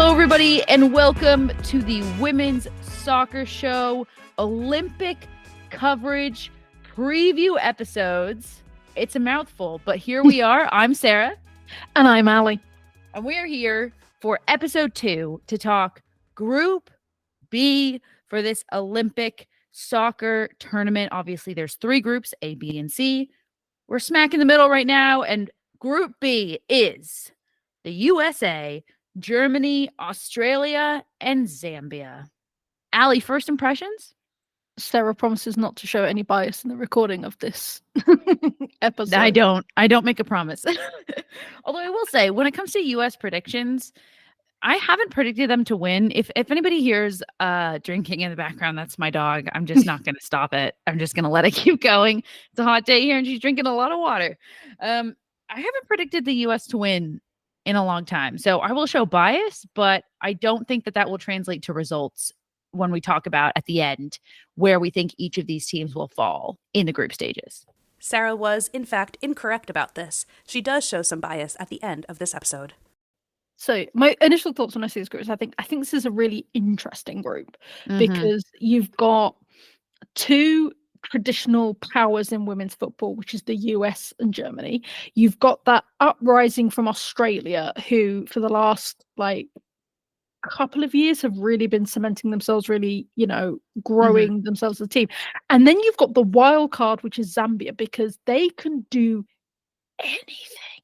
Hello, everybody, and welcome to the Women's Soccer Show Olympic coverage preview episodes. It's a mouthful, but here we are. I'm Sarah. And I'm Allie. And we are here for episode 2 to talk Group B for this Olympic soccer tournament. Obviously, there's 3 groups, A, B, and C. We're smack in the middle right now, and Group B is the USA, Germany, Australia, and Zambia. Allie, first impressions? Sarah promises not to show any bias in the recording of this episode. I don't make a promise. Although I will say, when it comes to US predictions, I haven't predicted them to win. If anybody hears drinking in the background, that's my dog. I'm just not going to stop it. I'm just going to let it keep going. It's a hot day here, and she's drinking a lot of water. I haven't predicted the US to win in a long time. So I will show bias, but I don't think that will translate to results when we talk about at the end where we think each of these teams will fall in the group stages. Sarah was, in fact, incorrect about this. She does show some bias at the end of this episode. So my initial thoughts when I see this group is I think this is a really interesting group because you've got 2 traditional powers in women's football, which is the US and Germany. You've got that uprising from Australia, who for the last couple of years have really been cementing themselves, really, growing themselves as a team. And then you've got the wild card, which is Zambia, because they can do anything.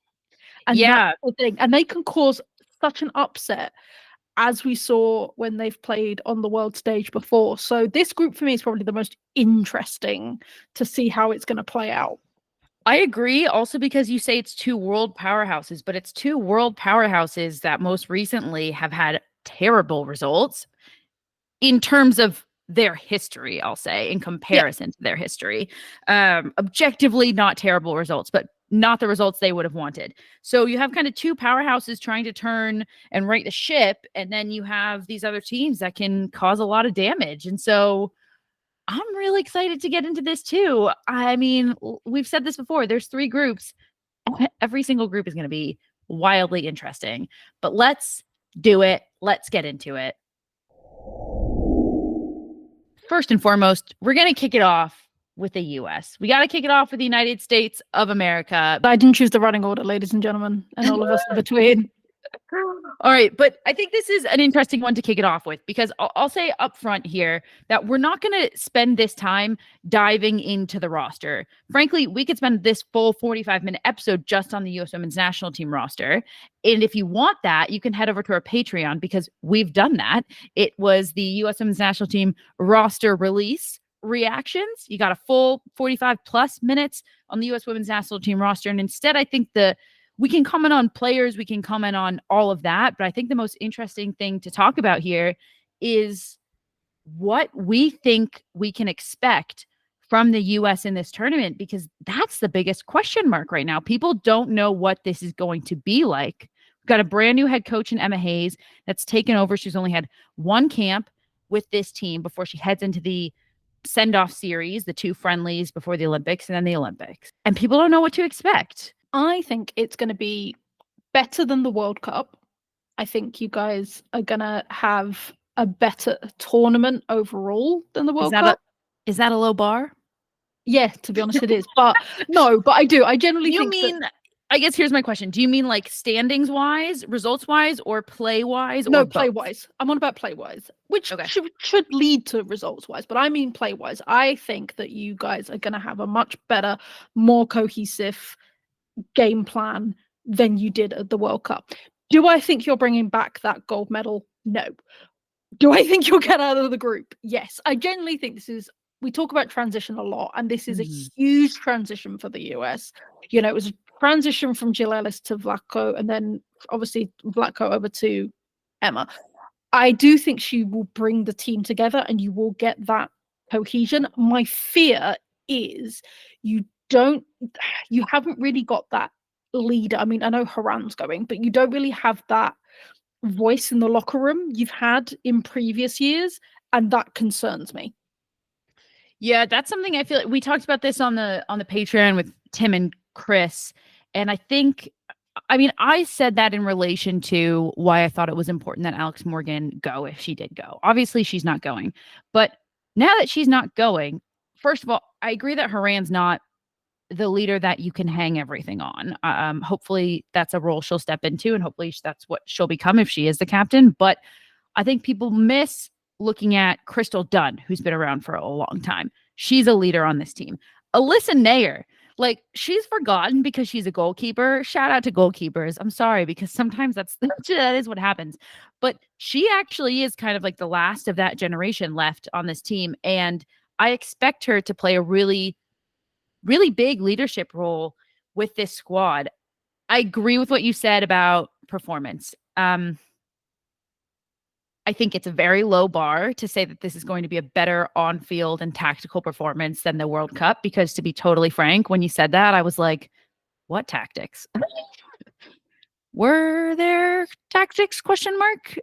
And that's the thing. And they can cause such an upset, as we saw when they've played on the world stage before. So this group for me is probably the most interesting to see how it's going to play out. I agree, also because you say it's 2 world powerhouses, but it's 2 world powerhouses that most recently have had terrible results in terms of their history, I'll say, in comparison to their history. Objectively, not terrible results, but not the results they would have wanted. So you have kind of 2 powerhouses trying to turn and right the ship, and then you have these other teams that can cause a lot of damage. And so I'm really excited to get into this too. I mean, we've said this before, there's 3 groups. Every single group is going to be wildly interesting, but let's do it. Let's get into it. First and foremost, we're going to kick it off with the US. We got to kick it off with the United States of America. I didn't choose the running order, ladies and gentlemen, and all of us in between. All right, but I think this is an interesting one to kick it off with, because I'll say up front here that we're not going to spend this time diving into the roster. Frankly, we could spend this full 45-minute episode just on the U.S. Women's National Team roster. And if you want that, you can head over to our Patreon, because we've done that. It was the U.S. Women's National Team roster release reactions. You got a full 45 plus minutes on the U.S. Women's National Team roster. And instead, I think we can comment on players, we can comment on all of that, but I think the most interesting thing to talk about here is what we think we can expect from the U.S. in this tournament, because that's the biggest question mark right now. People don't know what this is going to be like. We've got a brand new head coach in Emma Hayes that's taken over. She's only had 1 camp with this team before she heads into the send-off series, the 2 friendlies before the Olympics and then the Olympics. And people don't know what to expect. I think it's going to be better than the World Cup. I think you guys are going to have a better tournament overall than the World Cup. Is that a low bar? Yeah, to be honest, it is. But no, but I do. I generally think I guess here's my question. Do you mean like standings wise, results wise, or play wise? No, play wise. I'm on about play wise, which should lead to results wise. But I mean play wise. I think that you guys are going to have a much better, more cohesive game plan than you did at the World Cup. Do I think you're bringing back that gold medal? No. Do I think you'll get out of the group? Yes. I genuinely think we talk about transition a lot, and this is a huge transition for the US. It was a transition from Jill Ellis to Vlatko, and then obviously Vlatko over to Emma. I do think she will bring the team together and you will get that cohesion. My fear is you haven't really got that leader. I mean, I know Haran's going, but you don't really have that voice in the locker room you've had in previous years, and that concerns me. Yeah, that's something I feel like we talked about this on the Patreon with Tim and Chris, and I think I mean, I said that in relation to why I thought it was important that Alex Morgan go if she did go. Obviously, she's not going. But now that she's not going, first of all, I agree that Haran's not the leader that you can hang everything on. Hopefully, that's a role she'll step into, and hopefully that's what she'll become if she is the captain. But I think people miss looking at Crystal Dunn, who's been around for a long time. She's a leader on this team. Alyssa Nair, like, she's forgotten because she's a goalkeeper. Shout out to goalkeepers. I'm sorry, because sometimes that is what happens. But she actually is kind of like the last of that generation left on this team. And I expect her to play a really, really big leadership role with this squad. I agree with what you said about performance. I think it's a very low bar to say that this is going to be a better on-field and tactical performance than the World Cup, because to be totally frank, when you said that, I was like, what tactics? Were there tactics, ?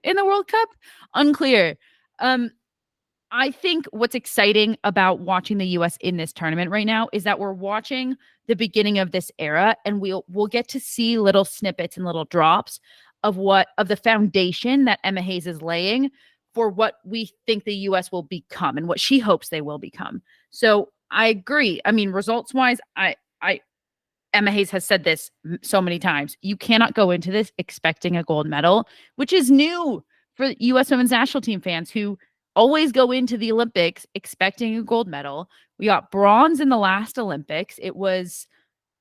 In the World Cup? Unclear. I think what's exciting about watching the US in this tournament right now is that we're watching the beginning of this era, and we'll get to see little snippets and little drops of the foundation that Emma Hayes is laying for what we think the US will become and what she hopes they will become. So I agree. I mean, results wise, Emma Hayes has said this so many times. You cannot go into this expecting a gold medal, which is new for US women's national team fans who always go into the Olympics expecting a gold medal. We got bronze in the last Olympics. It was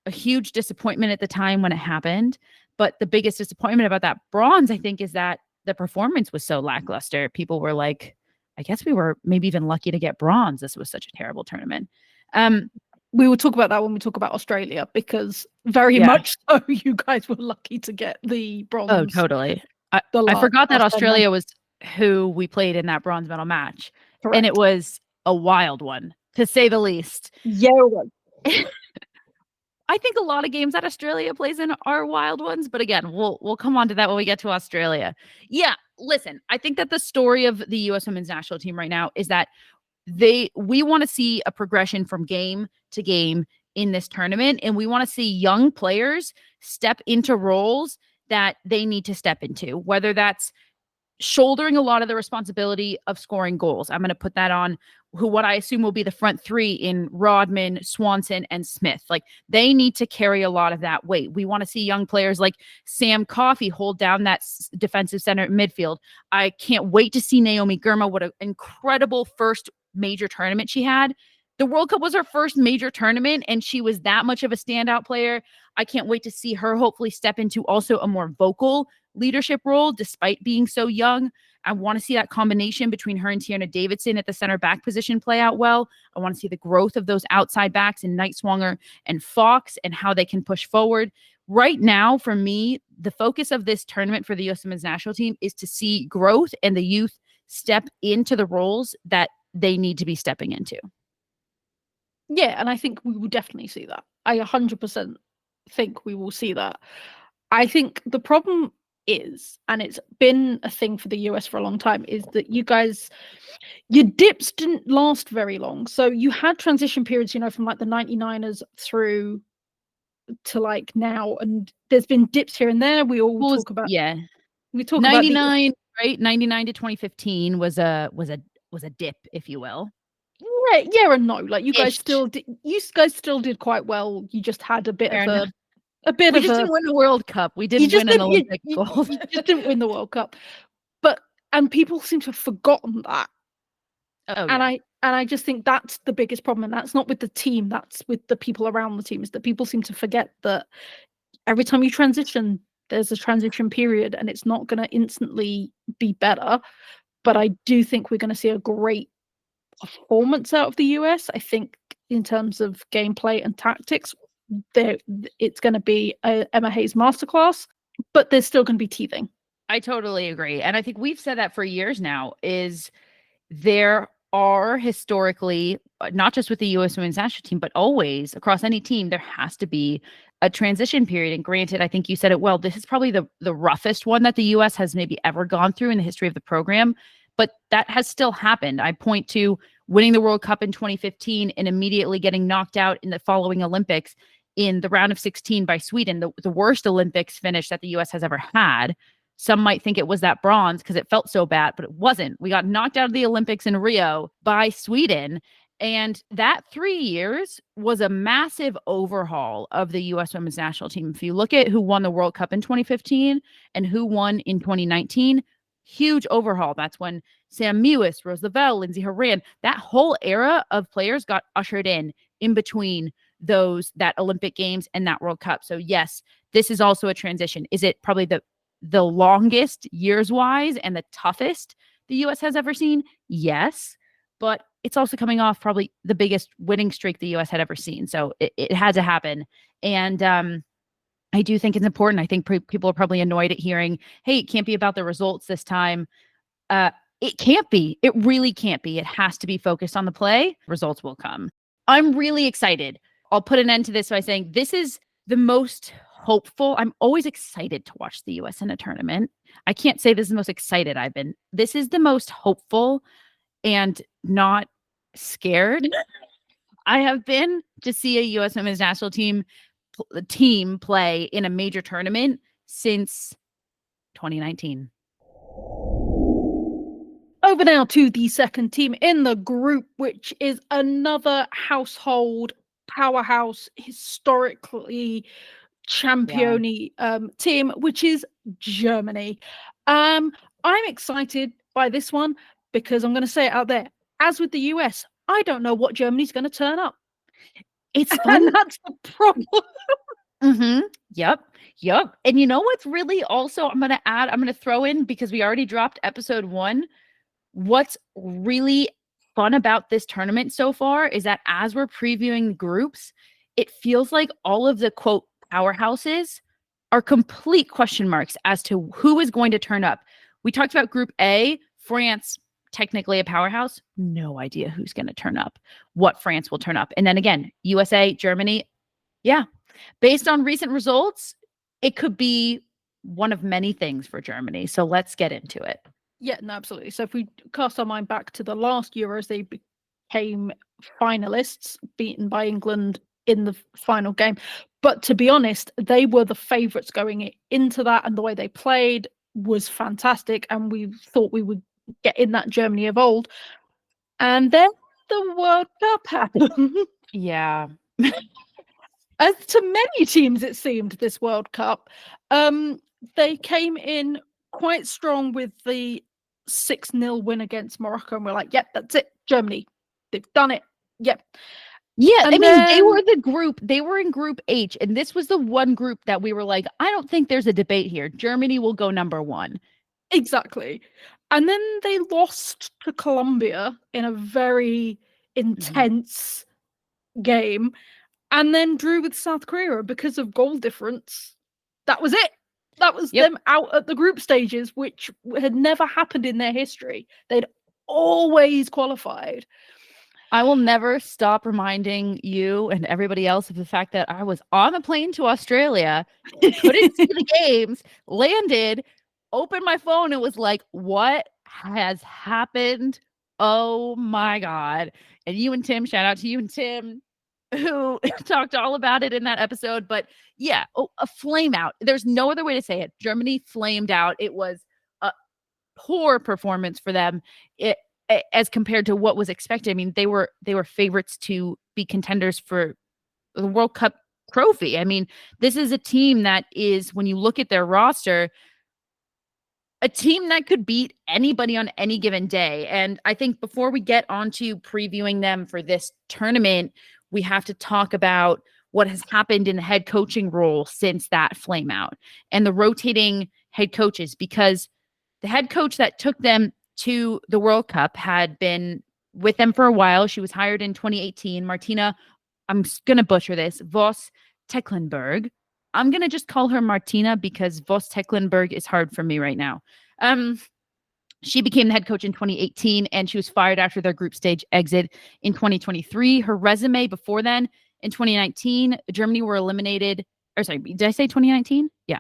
a huge disappointment at the time when it happened. But the biggest disappointment about that bronze, I think, is that the performance was so lackluster. People were like, I guess we were maybe even lucky to get bronze. This was such a terrible tournament. We will talk about that when we talk about Australia, because very much so you guys were lucky to get the bronze. Oh, totally. I forgot that Australia was who we played in that bronze medal match. Correct. And it was a wild one, to say the least. Yeah, it was. I think a lot of games that Australia plays in are wild ones, but again, we'll come on to that when we get to Australia. Yeah, listen, I think that the story of the U.S. women's national team right now is that we want to see a progression from game to game in this tournament, and we want to see young players step into roles that they need to step into, whether that's shouldering a lot of the responsibility of scoring goals. I'm going to put that on what I assume will be the front three in Rodman, Swanson, and Smith. Like, they need to carry a lot of that weight. We want to see young players like Sam Coffey hold down that defensive center midfield. I can't wait to see Naomi Girma. What an incredible first major tournament she had. The World Cup was her first major tournament, and she was that much of a standout player. I can't wait to see her hopefully step into also a more vocal leadership role despite being so young. I want to see that combination between her and Tierna Davidson at the center back position play out well. I want to see the growth of those outside backs in Nightswanger and Fox and how they can push forward. Right now, for me, the focus of this tournament for the U.S. women's national team is to see growth and the youth step into the roles that they need to be stepping into. Yeah, and I think we will definitely see that. I 100% think we will see that. I think the problem is, and it's been a thing for the US for a long time, is that your dips didn't last very long. So you had transition periods, from like the 99ers through to like now, and there's been dips here and there. We all talk about we talk 99, about right? 99 to 2015 was a dip, if you will. Yeah and no. Like you guys still did quite well. You just had a bit of a bit. We just didn't win the World Cup. We didn't win an Olympic gold. You just didn't win the World Cup. And people seem to have forgotten that. Oh, and I just think that's the biggest problem. And that's not with the team. That's with the people around the team. Is that people seem to forget that every time you transition, there's a transition period, and it's not going to instantly be better. But I do think we're going to see a great performance out of the US. I think in terms of gameplay and tactics, it's going to be a Emma Hayes masterclass, but there's still going to be teething. I totally agree. And I think we've said that for years now, is there are historically, not just with the U.S. women's national team, but always across any team, there has to be a transition period. And granted, I think you said it well, this is probably the roughest one that the U.S. has maybe ever gone through in the history of the program, but that has still happened. I point to winning the World Cup in 2015 and immediately getting knocked out in the following Olympics. in the round of 16 by Sweden, the worst Olympics finish that the US has ever had. Some might think it was that bronze because it felt so bad, but it wasn't. We got knocked out of the Olympics in Rio by Sweden. And that 3 years was a massive overhaul of the U.S. women's national team. If you look at who won the World Cup in 2015 and who won in 2019, huge overhaul. That's when Sam Mewis, Rose Lavelle, Lindsey Horan, that whole era of players got ushered in between that Olympic Games and that World Cup. So yes, this is also a transition. Is it probably the longest years-wise and the toughest the U.S. has ever seen? Yes, but it's also coming off probably the biggest winning streak the U.S. had ever seen. So it had to happen. And I do think it's important. I think people are probably annoyed at hearing, hey, it can't be about the results this time. It can't be. It really can't be. It has to be focused on the play. Results will come. I'm really excited. I'll put an end to this by saying this is the most hopeful. I'm always excited to watch the U.S. in a tournament. I can't say this is the most excited I've been. This is the most hopeful and not scared I have been to see a U.S. women's national team play in a major tournament since 2019. Over now to the second team in the group, which is another household powerhouse, historically championy team, which is Germany. I'm excited by this one because I'm going to say it out there. As with the US, I don't know what Germany's going to turn up. It's fun. And that's the problem. Yep. And you know what's really also, I'm going to throw in, because we already dropped episode 1. What's really fun about this tournament so far is that as we're previewing the groups, it feels like all of the quote powerhouses are complete question marks as to who is going to turn up. We talked about Group A, France, technically a powerhouse. No idea who's going to turn up, what France will turn up. And then again, USA, Germany. Yeah. Based on recent results, it could be one of many things for Germany. So let's get into it. Yeah, no, absolutely. So if we cast our mind back to the last Euros, they became finalists, beaten by England in the final game. But to be honest, they were the favourites going into that, and the way they played was fantastic. And we thought we would get in that Germany of old. And then the World Cup happened. Yeah. As to many teams, it seemed, this World Cup, they came in quite strong with the 6-0 win against Morocco, and we're like, yep, that's it, Germany, they've done it. Yep. Yeah, and I mean, they were in Group H, and this was the one group that we were like, I don't think there's a debate here. Germany will go number 1. Exactly. And then they lost to Colombia in a very intense game, and then drew with South Korea because of goal difference. That was it. That was them out at the group stages, which had never happened in their history. They'd always qualified. I will never stop reminding you and everybody else of the fact that I was on a plane to Australia, couldn't see the games, landed, opened my phone, and was like, what has happened? Oh my God. And you and Tim, shout out to you and Tim, who talked all about it in that episode. But yeah, a flame out. There's no other way to say it. Germany flamed out. It was a poor performance for them as compared to what was expected. I mean, they were favorites to be contenders for the World Cup trophy. I mean, this is a team that is, when you look at their roster, a team that could beat anybody on any given day. And I think before we get onto previewing them for this tournament, we have to talk about what has happened in the head coaching role since that flame out and the rotating head coaches, because the head coach that took them to the World Cup had been with them for a while. She was hired in 2018. Martina, I'm going to butcher this, Vos Tecklenburg. I'm going to just call her Martina because Vos Tecklenburg is hard for me right now. She became the head coach in 2018, and she was fired after their group stage exit in 2023. Her resume before then, in 2019, Germany were eliminated. Or sorry, did I say 2019? Yeah.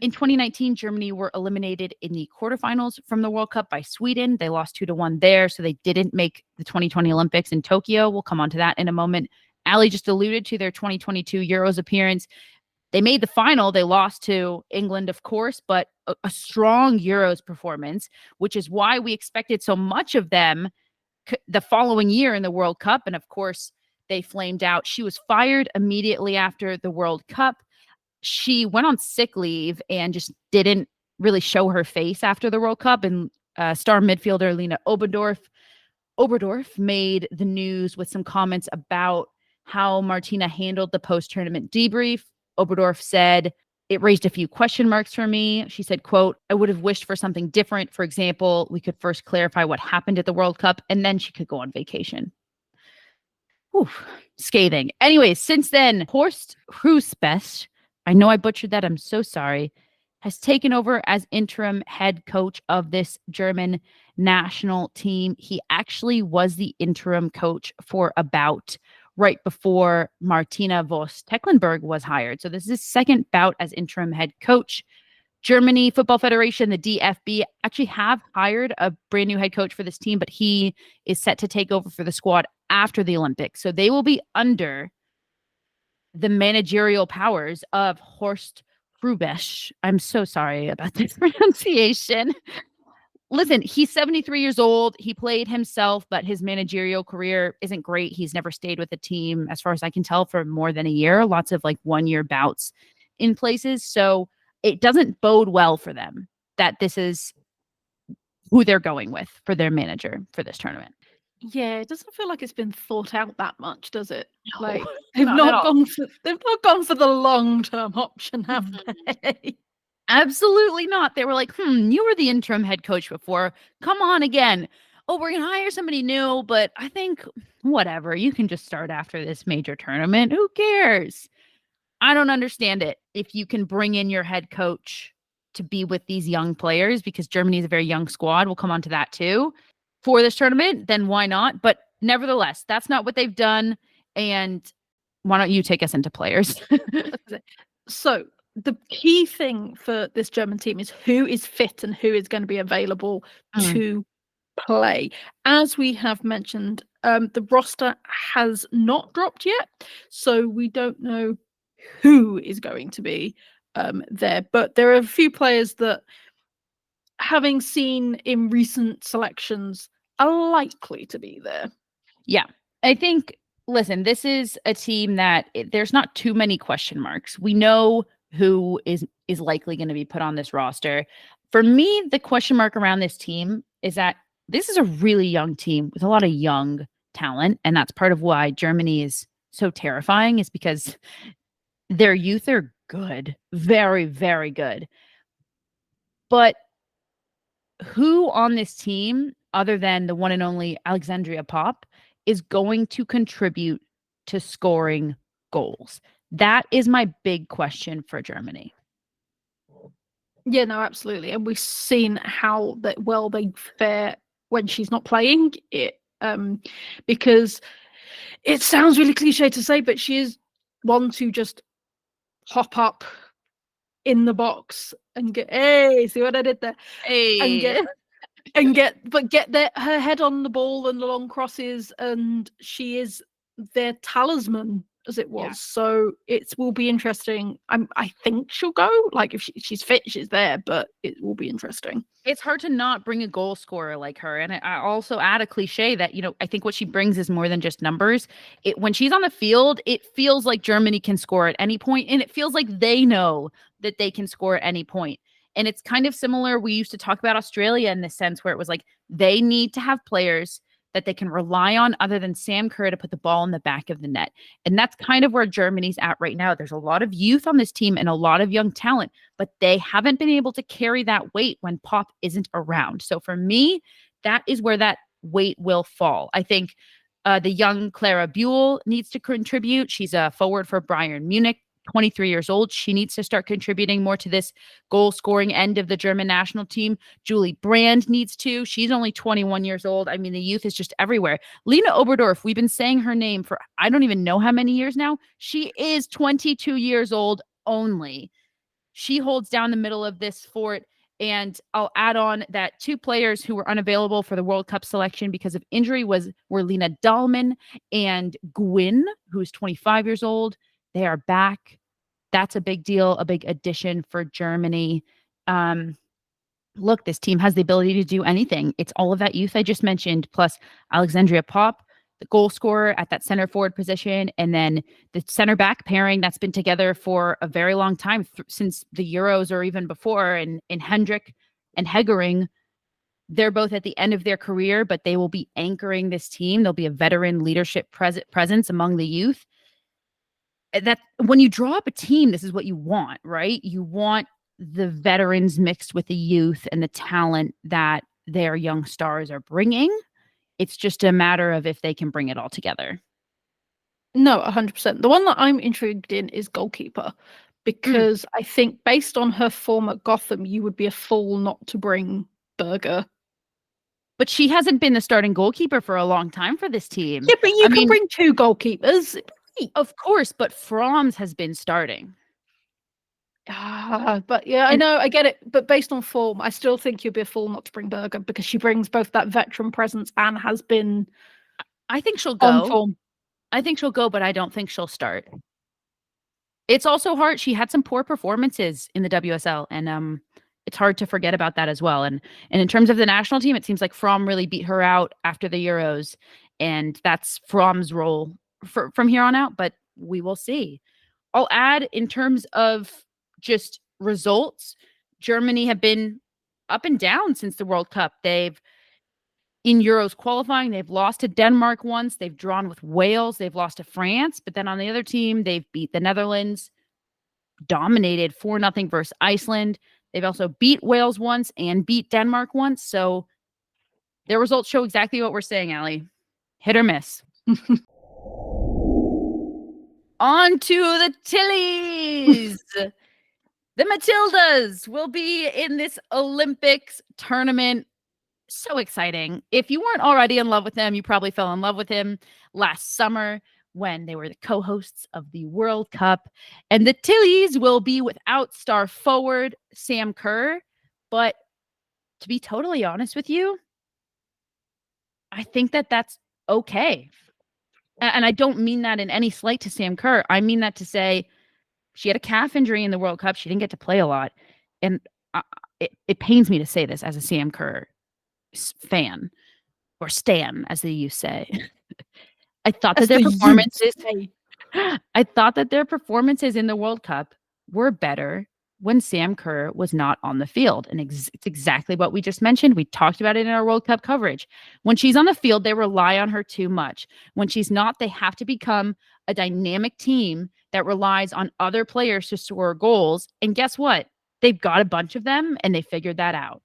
In 2019, Germany were eliminated in the quarterfinals from the World Cup by Sweden. They lost 2-1 there, so they didn't make the 2020 Olympics in Tokyo. We'll come on to that in a moment Allie just alluded to their 2022 Euros appearance. They made the final. They lost to England, of course, but a strong Euros performance, which is why we expected so much of them the following year in the World Cup. And of course, they flamed out. She was fired immediately after the World Cup. She went on sick leave and just didn't really show her face after the World Cup. And star midfielder Lena Oberdorf made the news with some comments about how Martina handled the post-tournament debrief. Oberdorf said, "It raised a few question marks for me." She said, quote, "I would have wished for something different. For example, we could first clarify what happened at the World Cup, and then she could go on vacation." Whew, scathing. Anyways, since then, Horst Hruspest, I know I butchered that, I'm so sorry, has taken over as interim head coach of this German national team. He actually was the interim coach for about right before Martina Voss-Tecklenburg was hired. So this is his second bout as interim head coach. Germany Football Federation, the DFB, actually have hired a brand new head coach for this team, but he is set to take over for the squad after the Olympics. So they will be under the managerial powers of Horst Hrubesch. I'm so sorry about this pronunciation. Listen, he's 73 years old. He played himself, but his managerial career isn't great. He's never stayed with the team, as far as I can tell, for more than a year. Lots of like 1-year bouts in places. So it doesn't bode well for them that this is who they're going with for their manager for this tournament. Yeah, it doesn't feel like it's been thought out that much, does it? No, Like they've not not at all. gone for the long-term option, have they? Absolutely not. They were like, you were the interim head coach before. Come on again. Oh, we're going to hire somebody new, but I think whatever. You can just start after this major tournament. Who cares? I don't understand it. If you can bring in your head coach to be with these young players, because Germany is a very young squad, we'll come on to that too, for this tournament, then why not? But nevertheless, that's not what they've done. And why don't you take us into players? So the key thing for this German team is who is fit and who is going to be available to play. As we have mentioned, the roster has not dropped yet, so we don't know who is going to be there. But there are a few players that, having seen in recent selections, are likely to be there. Yeah, I think, listen, this is a team that there's not too many question marks. We know who is likely going to be put on this roster. For me, the question mark around this team is that this is a really young team with a lot of young talent. And that's part of why Germany is so terrifying, is because their youth are good, very, very good. But who on this team, other than the one and only Alexandria Popp, is going to contribute to scoring goals? That is my big question for Germany. Yeah, no, absolutely. And we've seen how well they fare when she's not playing it. Because it sounds really cliche to say, but she is one to just hop up in the box and get, hey, see what I did there? Hey. And get her head on the ball and the long crosses, and she is their talisman, as it was. Yeah. So it will be interesting. I think she'll go. Like, if she's fit, she's there, but it will be interesting. It's hard to not bring a goal scorer like her. And I also add a cliche that, I think what she brings is more than just numbers. When she's on the field, it feels like Germany can score at any point, and it feels like they know that they can score at any point. And it's kind of similar. We used to talk about Australia in the sense where it was like they need to have players that they can rely on other than Sam Kerr to put the ball in the back of the net. And that's kind of where Germany's at right now. There's a lot of youth on this team and a lot of young talent, but they haven't been able to carry that weight when Popp isn't around. So for me, that is where that weight will fall. I think the young Clara Buell needs to contribute. She's a forward for Bayern Munich, 23 years old. She needs to start contributing more to this goal scoring end of the German national team. Julie Brand needs to. She's only 21 years old. I mean, the youth is just everywhere. Lena Oberdorf, we've been saying her name for I don't even know how many years now. She is 22 years old only. She holds down the middle of this fort. And I'll add on that 2 players who were unavailable for the World Cup selection because of injury were Lena Dahlmann and Gwyn, who's 25 years old. They are back. That's a big deal, a big addition for Germany. Look, this team has the ability to do anything. It's all of that youth I just mentioned, plus Alexandria Popp, the goal scorer at that center forward position, and then the center back pairing that's been together for a very long time, since the Euros or even before, and in Hendrick and Hegering. They're both at the end of their career, but they will be anchoring this team. There'll be a veteran leadership presence among the youth. That when you draw up a team, this is what you want, right? You want the veterans mixed with the youth and the talent that their young stars are bringing. It's just a matter of if they can bring it all together. No, 100%. The one that I'm intrigued in is goalkeeper, because I think based on her form at Gotham, you would be a fool not to bring Berger. But she hasn't been the starting goalkeeper for a long time for this team. Yeah, but you can bring 2 goalkeepers. Of course, but Fromms has been starting. But yeah, I know, I get it. But based on form, I still think you'd be a fool not to bring Berger, because she brings both that veteran presence and has been. I think she'll go. On form. I think she'll go, but I don't think she'll start. It's also hard. She had some poor performances in the WSL, and it's hard to forget about that as well. And in terms of the national team, it seems like Fromm really beat her out after the Euros, and that's Fromm's role from here on out. But we will see. I'll add, in terms of just results, Germany have been up and down since the World Cup. In Euros qualifying, they've lost to Denmark once, they've drawn with Wales, they've lost to France, but then on the other team, they've beat the Netherlands, dominated 4-0 versus Iceland. They've also beat Wales once and beat Denmark once. So their results show exactly what we're saying, Allie. Hit or miss. On to the Tillies. The Matildas will be in this Olympics tournament. So exciting. If you weren't already in love with them, you probably fell in love with him last summer when they were the co-hosts of the World Cup. And the Tillies will be without star forward Sam Kerr. But to be totally honest with you, I think that that's okay. And I don't mean that in any slight to Sam Kerr. I mean that to say she had a calf injury in the World Cup. She didn't get to play a lot. And it pains me to say this as a Sam Kerr fan, or stan, as they used to say. I thought that their performances in the World Cup were better when Sam Kerr was not on the field. And it's exactly what we just mentioned. We talked about it in our World Cup coverage. When she's on the field, they rely on her too much. When she's not, they have to become a dynamic team that relies on other players to score goals. And guess what? They've got a bunch of them, and they figured that out.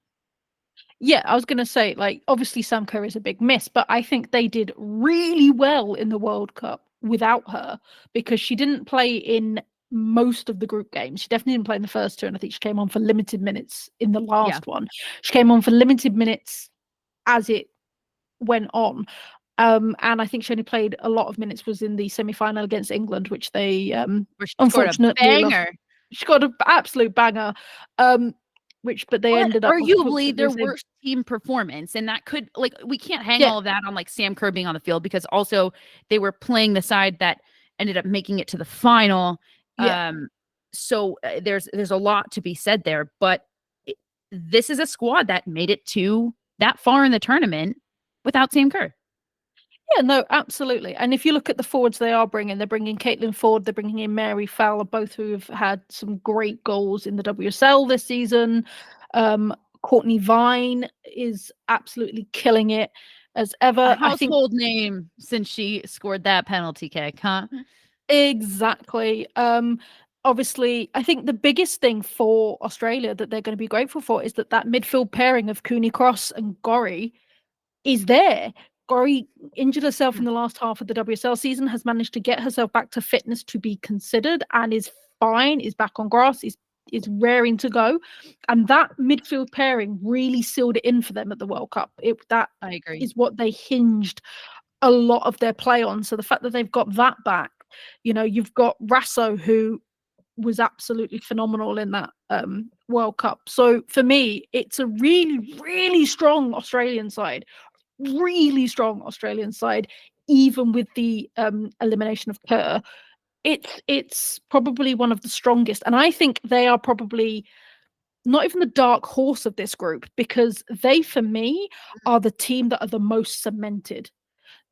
Yeah, I was going to say, like, obviously Sam Kerr is a big miss, but I think they did really well in the World Cup without her, because she didn't play in most of the group games. She definitely didn't play in the first 2, and I think she came on for limited minutes in the last one. She came on for limited minutes as it went on. And I think she only played a lot of minutes was in the semi-final against England, which they unfortunately she got an absolute banger. But they ended up arguably their worst team performance, and that could, like, we can't hang all of that on like Sam Kerr being on the field, because also they were playing the side that ended up making it to the final. So there's a lot to be said there, but this is a squad that made it to that far in the tournament without Sam Kerr. Yeah, no, absolutely. And if you look at the forwards they're bringing Caitlin Ford, they're bringing in Mary Fowler, both who have had some great goals in the WSL this season. Courtney Vine is absolutely killing it as ever. A household name since she scored that penalty kick, huh? Exactly. Obviously, I think the biggest thing for Australia that they're going to be grateful for is that midfield pairing of Cooney Cross and Gorry is there. Gorry injured herself in the last half of the WSL season, has managed to get herself back to fitness to be considered, and is fine, is back on grass, is raring to go. And that midfield pairing really sealed it in for them at the World Cup. I agree. Is what they hinged a lot of their play on. So the fact that they've got that back, you've got Rasso, who was absolutely phenomenal in that World Cup. So for me, it's a really, really strong Australian side. Really strong Australian side, even with the elimination of Kerr. It's probably one of the strongest. And I think they are probably not even the dark horse of this group, because they, for me, are the team that are the most cemented.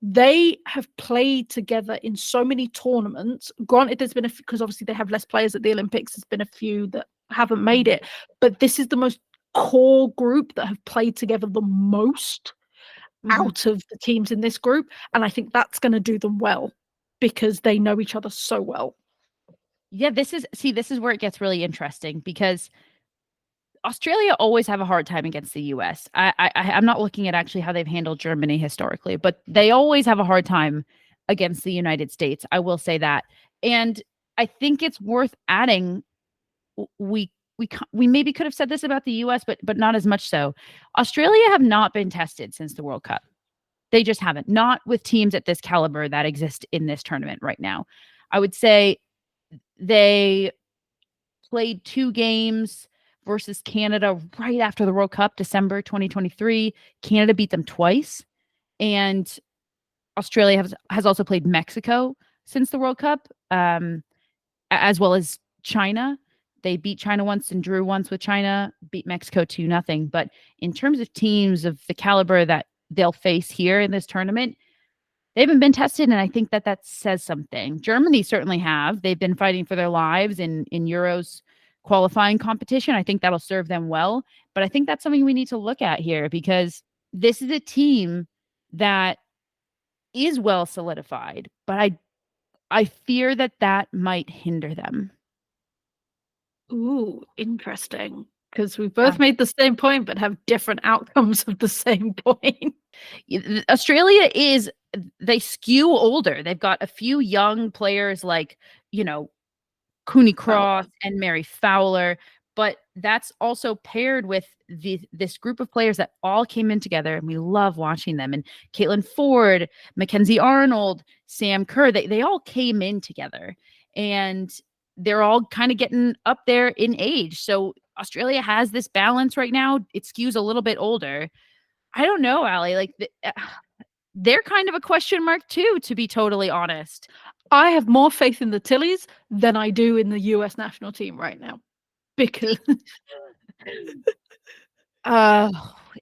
They have played together in so many tournaments. Granted, there's been because obviously they have less players at the Olympics. There's been a few that haven't made it, but this is the most core group that have played together the most out of the teams in this group. And I think that's going to do them well because they know each other so well. Yeah, this is where it gets really interesting, because Australia always have a hard time against the US. I'm not looking at actually how they've handled Germany historically, but they always have a hard time against the United States. I will say that. And I think it's worth adding, we maybe could have said this about the US, but not as much so. Australia have not been tested since the World Cup. They just haven't. Not with teams at this caliber that exist in this tournament right now. I would say they played 2 games versus Canada right after the World Cup, December 2023. Canada beat them twice. And Australia has also played Mexico since the World Cup, as well as China. They beat China once and drew once with China, beat Mexico 2-0. But in terms of teams of the caliber that they'll face here in this tournament, they haven't been tested, and I think that says something. Germany certainly have. They've been fighting for their lives in Euros qualifying competition. I think that'll serve them well. But I think that's something we need to look at here, because this is a team that is well solidified, but I fear that might hinder them. Ooh, interesting. Because we both made the same point, but have different outcomes of the same point. Australia they skew older. They've got a few young players like, Cooney Cross and Mary Fowler, but that's also paired with this group of players that all came in together, and we love watching them. And Caitlin Ford, Mackenzie Arnold, Sam Kerr, they all came in together, and they're all kind of getting up there in age. So Australia has this balance right now. It skews a little bit older. I don't know, Allie. Like, they're kind of a question mark too, to be totally honest. I have more faith in the Tillies than I do in the US national team right now, because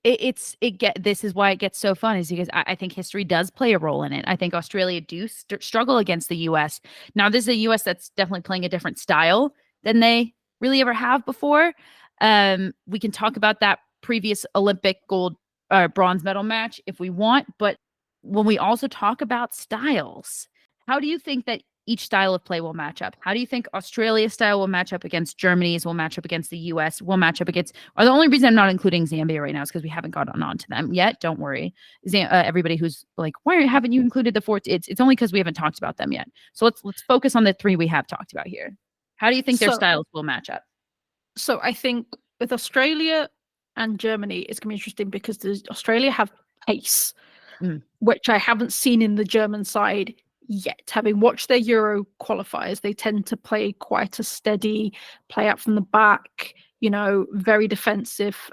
this is why it gets so fun, is because I think history does play a role in it. I think Australia do struggle against the US. Now, this is a US that's definitely playing a different style than they really ever have before. We can talk about that previous Olympic bronze medal match if we want, but when we also talk about styles, how do you think that each style of play will match up? How do you think Australia's style will match up against Germany's, will match up against the US, will match up against... The only reason I'm not including Zambia right now is because we haven't gotten on to them yet. Don't worry. Everybody who's like, why haven't you included the 4? It's only because we haven't talked about them yet. So let's focus on the 3 we have talked about here. How do you think their styles will match up? So I think with Australia and Germany, it's going to be interesting because Australia have pace, which I haven't seen in the German side yet. Having watched their Euro qualifiers, they tend to play quite a steady, play out from the back, very defensive.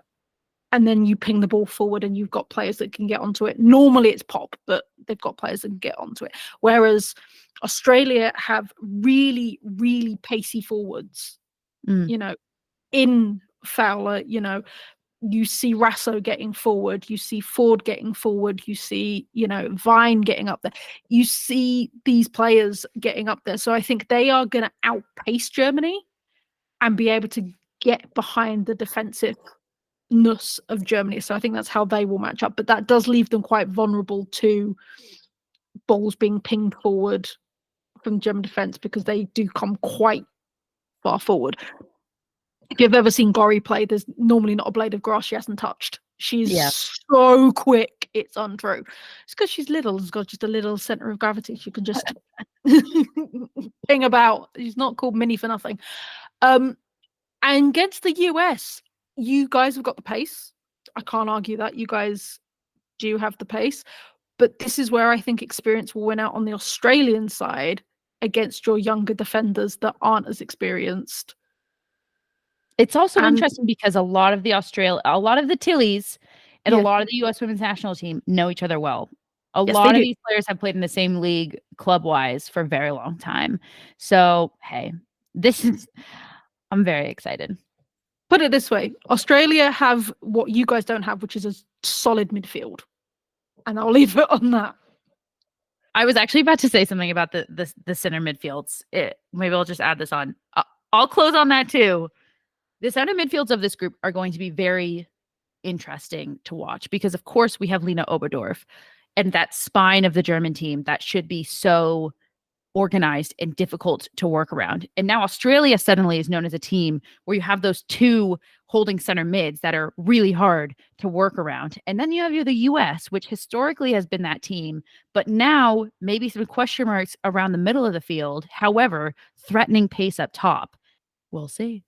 And then you ping the ball forward and you've got players that can get onto it. Normally it's pop, but they've got players that can get onto it. Whereas Australia have really, really pacey forwards, in Fowler, you see Rasso getting forward, you see Ford getting forward, you see, Vine getting up there. You see these players getting up there. So I think they are going to outpace Germany and be able to get behind the defensiveness of Germany. So I think that's how they will match up. But that does leave them quite vulnerable to balls being pinged forward from German defense, because they do come quite far forward. If you've ever seen Gori play, there's normally not a blade of grass she hasn't touched. She's so quick, it's untrue. It's because she's little. She's got just a little center of gravity. She can just ping about. She's not called Minnie for nothing. And against the US, you guys have got the pace. I can't argue that. You guys do have the pace. But this is where I think experience will win out on the Australian side, against your younger defenders that aren't as experienced. It's also interesting because a lot of the Tillies and a lot of the U.S. women's national team know each other well. A lot of these players have played in the same league club-wise for a very long time. So, hey, I'm very excited. Put it this way, Australia have what you guys don't have, which is a solid midfield. And I'll leave it on that. I was actually about to say something about the center midfields. Maybe I'll just add this on. I'll close on that too. The center midfields of this group are going to be very interesting to watch because, of course, we have Lena Oberdorf and that spine of the German team that should be so organized and difficult to work around. And now Australia suddenly is known as a team where you have those two holding center mids that are really hard to work around. And then you have the US, which historically has been that team, but now maybe some question marks around the middle of the field. However, threatening pace up top. We'll see.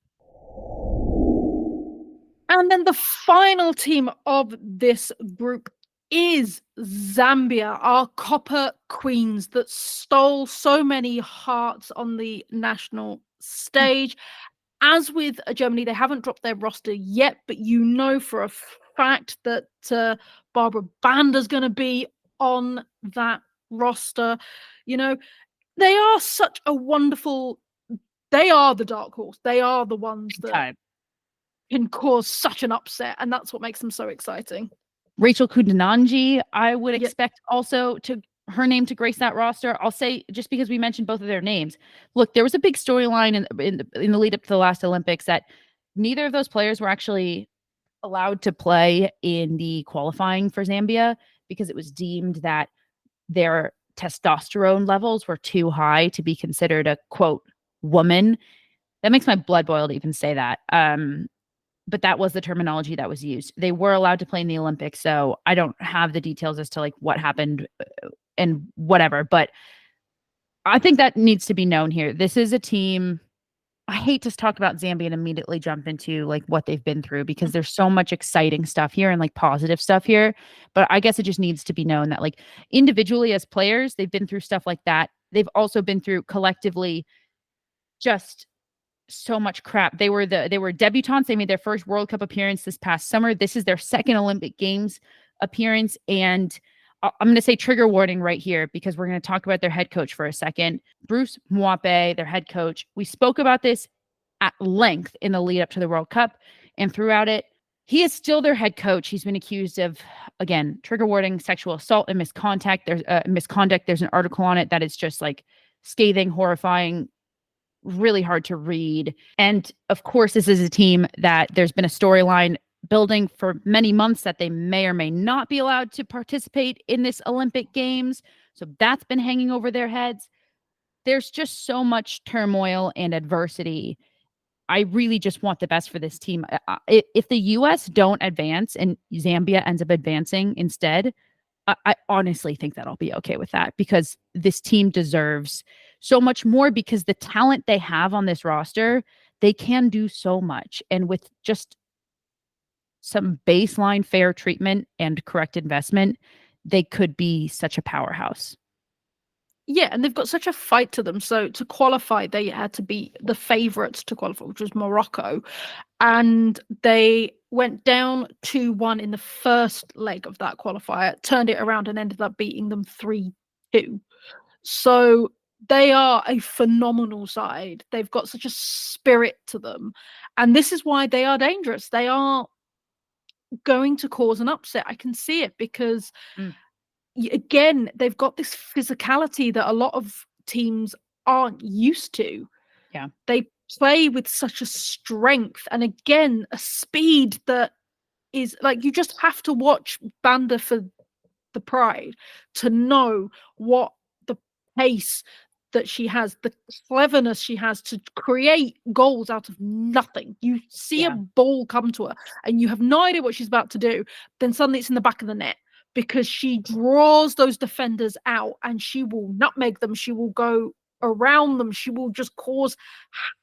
And then the final team of this group is Zambia, our copper queens that stole so many hearts on the national stage. As with Germany, they haven't dropped their roster yet, but you know for a fact that Barbara Bander's going to be on that roster. You know, they are such a wonderful... They are the dark horse. They are the ones that can cause such an upset, and that's what makes them so exciting. Rachel Kundananji, I would expect also her name to grace that roster. I'll say, just because we mentioned both of their names, look, there was a big storyline in the lead up to the last Olympics that neither of those players were actually allowed to play in the qualifying for Zambia because it was deemed that their testosterone levels were too high to be considered a, quote, woman. That makes my blood boil to even say that. But that was the terminology that was used. They were allowed to play in the Olympics, so I don't have the details as to like what happened and whatever, but I think that needs to be known here. This is a team, I hate to talk about Zambia and immediately jump into like what they've been through because there's so much exciting stuff here and like positive stuff here, but I guess it just needs to be known that like individually as players, they've been through stuff like that. They've also been through collectively just so much crap. They were debutantes. They made their first World Cup appearance this past summer. This is their second Olympic Games appearance. And I'm going to say trigger warning right here because we're going to talk about their head coach for a second. Bruce Mwape, their head coach. We spoke about this at length in the lead up to the World Cup and throughout it. He is still their head coach. He's been accused of, again, trigger warning, sexual assault and misconduct. There's an article on it that is just like scathing, horrifying, really hard to read. And of course, this is a team that there's been a storyline building for many months that they may or may not be allowed to participate in this Olympic Games. So that's been hanging over their heads. There's just so much turmoil and adversity. I really just want the best for this team. If the US don't advance and Zambia ends up advancing instead, I honestly think that I'll be okay with that because this team deserves so much more because the talent they have on this roster, they can do so much. And with just some baseline fair treatment and correct investment, they could be such a powerhouse. Yeah, and they've got such a fight to them. So to qualify, they had to be the favourites to qualify, which was Morocco. And they went down 2-1 in the first leg of that qualifier, turned it around and ended up beating them 3-2. So they are a phenomenal side. They've got such a spirit to them. And this is why they are dangerous. They are going to cause an upset. I can see it because... again, they've got this physicality that a lot of teams aren't used to. Yeah. They play with such a strength and again, a speed that is like, you just have to watch Banda for the pride to know what the pace that she has, the cleverness she has to create goals out of nothing. You see a ball come to her and you have no idea what she's about to do. Then suddenly it's in the back of the net. Because she draws those defenders out and she will nutmeg them. She will go around them. She will just cause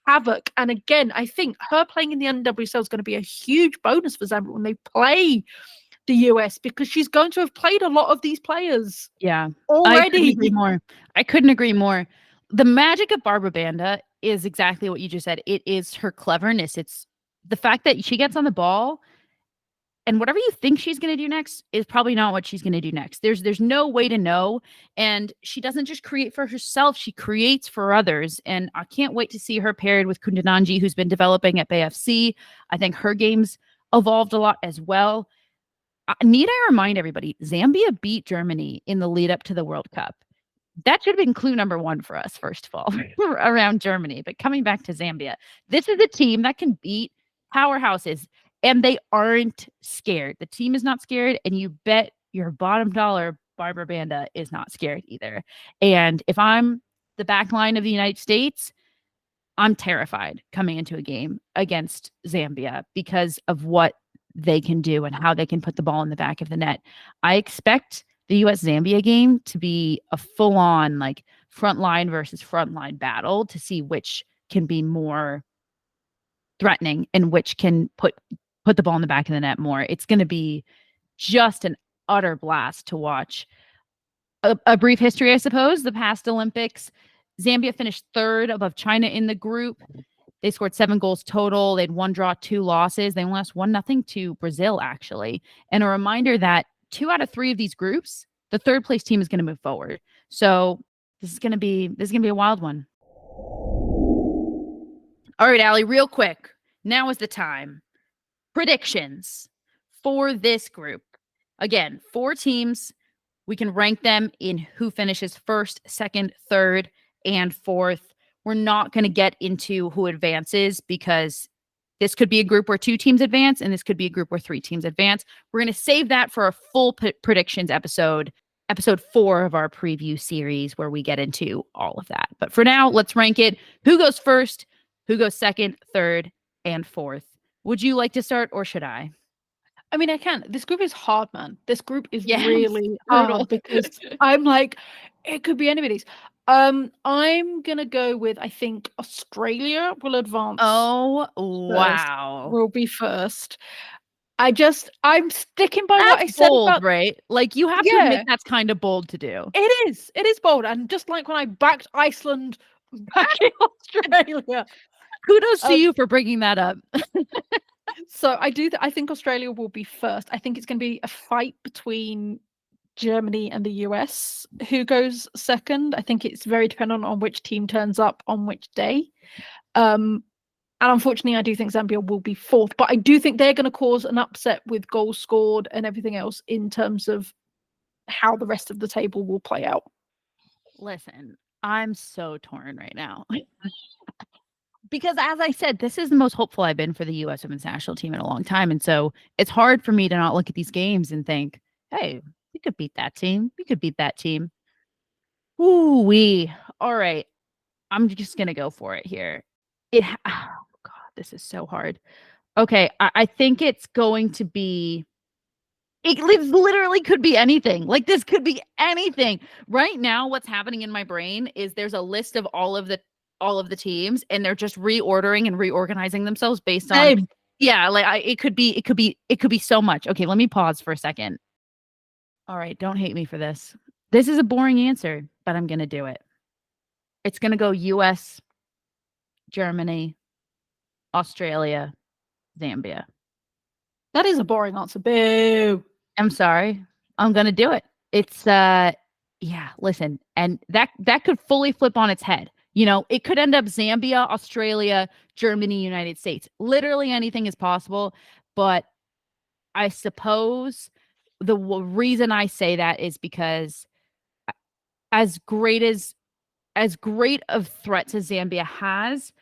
havoc. And again, I think her playing in the NWSL is going to be a huge bonus for Zambia when they play the US because she's going to have played a lot of these players. Yeah. Already. I couldn't agree more. The magic of Barbara Banda is exactly what you just said. It is her cleverness. It's the fact that she gets on the ball and whatever you think she's going to do next is probably not what she's going to do next. There's no way to know. And she doesn't just create for herself. She creates for others. And I can't wait to see her paired with Kundananji, who's been developing at BFC. I think her game's evolved a lot as well. Need I remind everybody, Zambia beat Germany in the lead up to the World Cup. That should have been clue number one for us, first of all, around Germany. But coming back to Zambia, this is a team that can beat powerhouses, and they aren't scared. The team is not scared, and you bet your bottom dollar Barbara Banda is not scared either. And if I'm the back line of the United States, I'm terrified coming into a game against Zambia because of what they can do and how they can put the ball in the back of the net. I expect the US Zambia game to be a full on like frontline versus frontline battle to see which can be more threatening and which can put the ball in the back of the net more. It's going to be just an utter blast to watch. A brief history, I suppose. The past Olympics, Zambia finished third above China in the group. They scored 7 goals total. They had 1 draw, 2 losses. They only lost 1-0 to Brazil, actually. And a reminder that 2 out of 3 of these groups, the third place team is going to move forward. So this is going to be a wild one. All right, Allie, real quick. Now is the time. Predictions for this group. Again, 4 teams. We can rank them in who finishes first, second, third, and fourth. We're not going to get into who advances because this could be a group where 2 teams advance, and this could be a group where 3 teams advance. We're going to save that for a full predictions episode 4 of our preview series, where we get into all of that. But for now, let's rank it. Who goes first? Who goes second, third, and fourth? Would you like to start, or should I? I mean, I can. This group is hard, man. This group is really brutal hard because I'm like, it could be anybody's. I'm gonna go with, I think Australia will advance. Oh, wow. Will be first. I'm sticking by that's what I said bold, about, right? Like, you have to admit that's kind of bold to do. It is bold. And just like when I backed Iceland backing Australia. Kudos to you for bringing that up. So I think Australia will be first. I think it's going to be a fight between Germany and the US who goes second. I think it's very dependent on which team turns up on which day. And unfortunately, I do think Zambia will be fourth, but I do think they're going to cause an upset with goals scored and everything else in terms of how the rest of the table will play out. Listen, I'm so torn right now. Because as I said, this is the most hopeful I've been for the U.S. women's national team in a long time. And so it's hard for me to not look at these games and think, hey, we could beat that team. We could beat that team. Ooh-wee. All right. I'm just going to go for it here. Oh, God, this is so hard. Okay. I think it's going to be, it literally could be anything. Like, this could be anything. Right now, what's happening in my brain is there's a list of all of the teams, and they're just reordering and reorganizing themselves based on it could be so much. Okay, let me pause for a second. All right, don't hate me for this. This is a boring answer, but I'm going to do it. It's going to go US, Germany, Australia, Zambia. That is a boring answer. Boo. I'm sorry. I'm going to do it. It's listen, and that could fully flip on its head. You know, it could end up Zambia, Australia, Germany, United States. Literally anything is possible. But I suppose the reason I say that is because as great of threats as Zambia has,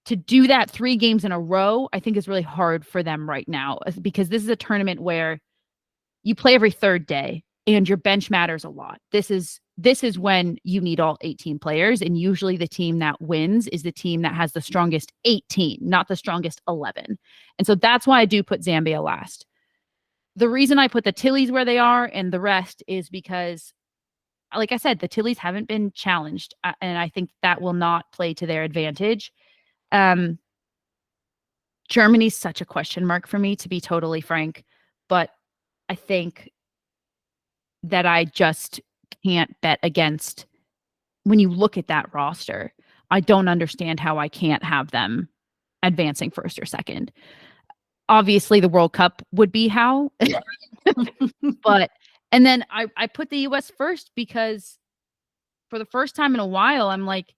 to do that 3 games in a row, I think is really hard for them right now, because this is a tournament where you play every 3rd day and your bench matters a lot. This is when you need all 18 players, and usually the team that wins is the team that has the strongest 18, not the strongest 11. And so that's why I do put Zambia last. The reason I put the Tillies where they are and the rest is because, like I said, the Tillies haven't been challenged, and I think that will not play to their advantage. Germany's such a question mark for me, to be totally frank, but I think that I just can't bet against when you look at that roster, I don't understand how I can't have them advancing first or second. Obviously, the World Cup would be how. But, and then I put the US first because for the first time in a while, I'm like,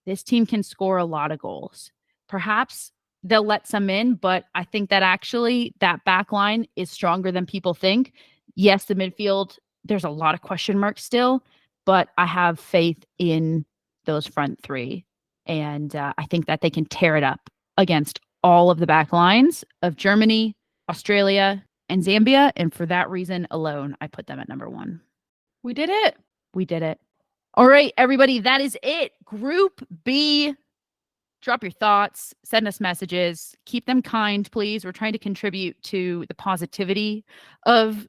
this team can score a lot of goals. Perhaps they'll let some in, but I think that actually that back line is stronger than people think. Yes, the midfield, there's a lot of question marks still, but I have faith in those front three. And I think that they can tear it up against all of the back lines of Germany, Australia, and Zambia. And for that reason alone, I put them at number 1. We did it. We did it. All right, everybody, that is it. Group B. Drop your thoughts, send us messages, keep them kind, please. We're trying to contribute to the positivity of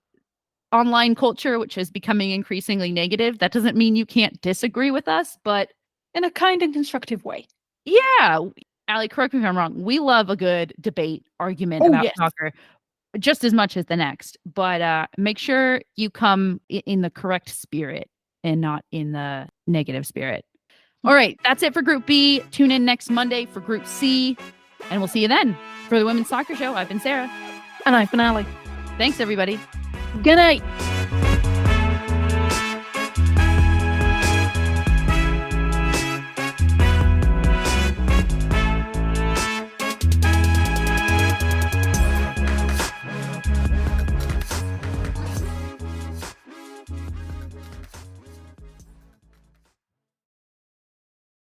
online culture, which is becoming increasingly negative. That doesn't mean you can't disagree with us, but in a kind and constructive way. Yeah. Allie, correct me if I'm wrong. We love a good debate argument about soccer just as much as the next, but make sure you come in the correct spirit and not in the negative spirit. All right, that's it for Group B. Tune in next Monday for Group C, and we'll see you then. For the Women's Soccer Show, I've been Sarah. And I've been Allie. Thanks, everybody. Good night.